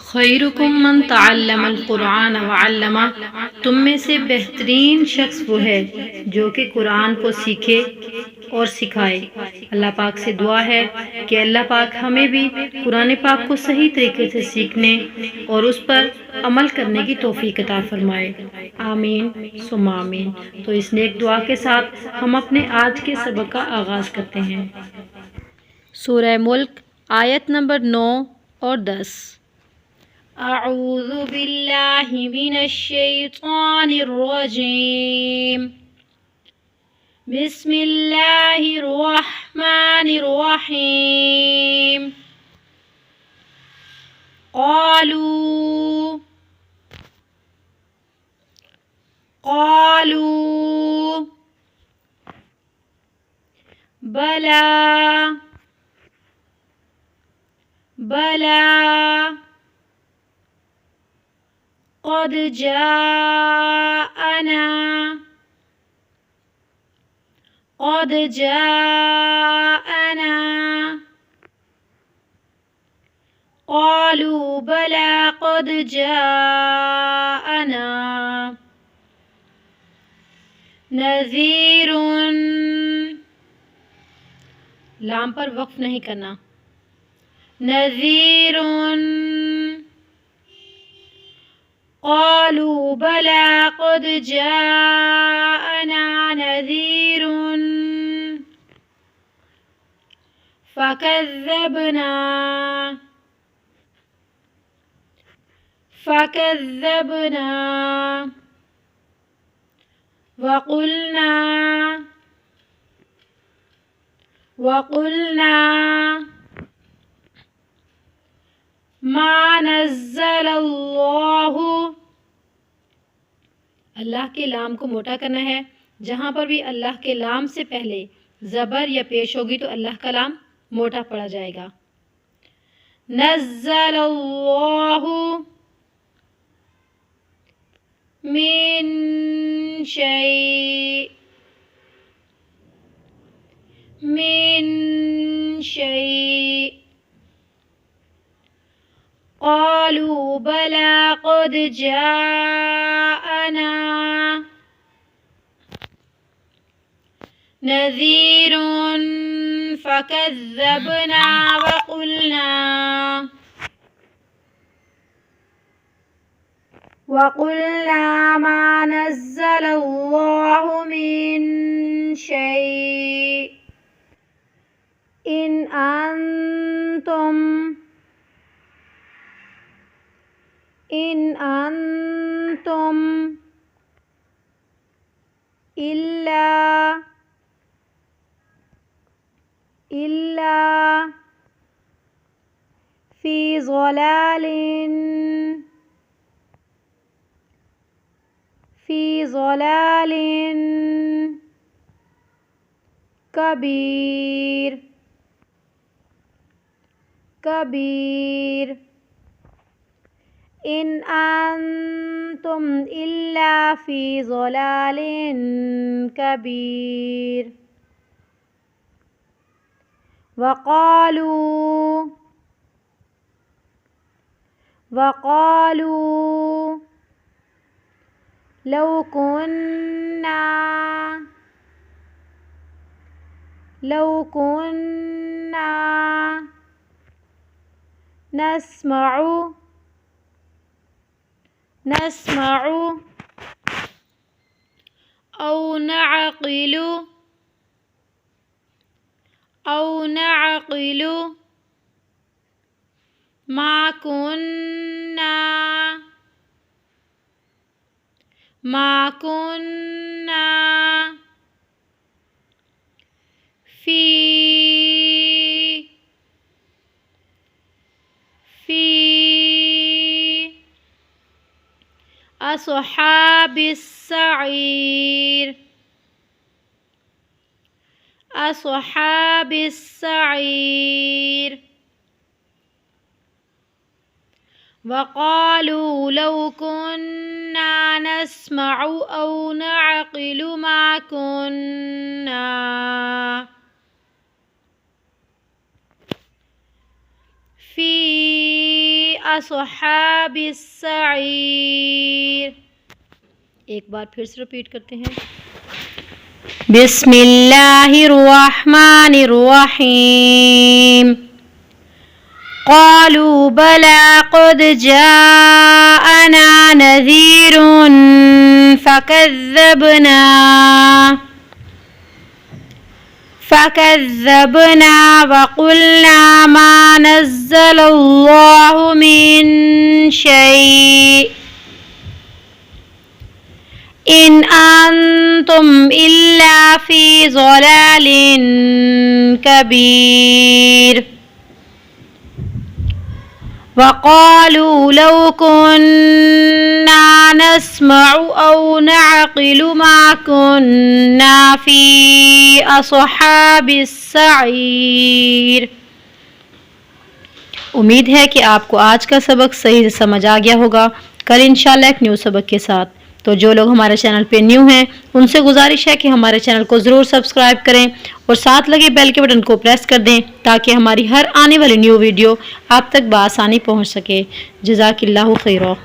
खैरुकुम मन तअल्लमल कुरान व अल्लमा, तुम में से बेहतरीन शख्स वो है जो कि कुरान को सीखे और सिखाए। अल्लाह पाक से दुआ है कि अल्लाह पाक हमें भी कुरान पाक को सही तरीके से सीखने और उस पर अमल करने की तौफीक अता फरमाए। आमीन सुम्मा आमीन। तो इस नेक दुआ के साथ हम अपने आज के सबक का आगाज़ करते हैं। सूरह मुल्क आयत नंबर 9 और 10। अऊज़ु बिल्लाहि मिनश शैतानिर रजीम। बिस्मिल्लाहिर रहमानिर रहीम। क़ालू क़ालू बला बला क़द जाअना क़द जाअना। क़ालू बला क़द जाअना नज़ीरुन, लाम पर वक्फ नहीं करना, नज़ीरुन। क़ालू बला क़द जाअना नज़ीरुन फ़कज़्ज़बना फ़कज़्ज़बना वक़ुलना वक़ुलना मा नज़्ज़लल्लाहु। अल्लाह के लाम को मोटा करना है। जहाँ पर भी अल्लाह के लाम से पहले ज़बर या पेश होगी तो अल्लाह का लाम मोटा पड़ा जाएगा। नज़्ज़लल्लाहु मिन शै मिन शै। क़ालू बला क़द जाअना नज़ीरुन फ़कज़्ज़बना वक़ुलना मा नज़्ज़लल्लाहु मिन शै इन अंतुम इल्ला फ़ी ज़लालिन कबीर। इन अंतुम इल्ला फ़ी ज़लालिन कबीर। वक़ालू लौ कुन्ना नस्मअु औ नअक़िलु मा कुन्ना फ़ी अस्हाबिस सईर। वक़ालू लौ कुन्ना नस्मअु औ नअक़िलु मा कुन्ना फ़ी अस्हाबिस सईर। एक बार फिर से रिपीट करते हैं। बिस्मिल्लाहिर्रहमानिर्रहीम। क़ालू बला क़द जाअना नज़ीरुन फ़कज़्ज़बना वक़ुलना मा नज़्ज़लल्लाहु मिन शै' इन अंतुम इल्ला फ़ी ज़लालिन कबीर। वक़ालू लौ कुन्ना नस्मअु औ नअक़िलु मा कुन्ना फ़ी अस्हाबिस सईर। उम्मीद है कि आपको आज का सबक सही से समझ आ गया होगा। कल इंशाल्लाह एक न्यू सबक के साथ। तो जो लोग हमारे चैनल पे न्यू हैं उनसे गुजारिश है कि हमारे चैनल को ज़रूर सब्सक्राइब करें और साथ लगे बेल के बटन को प्रेस कर दें ताकि हमारी हर आने वाली न्यू वीडियो आप तक बआसानी पहुंच सके। जज़ाकिल्लाहु खैरा।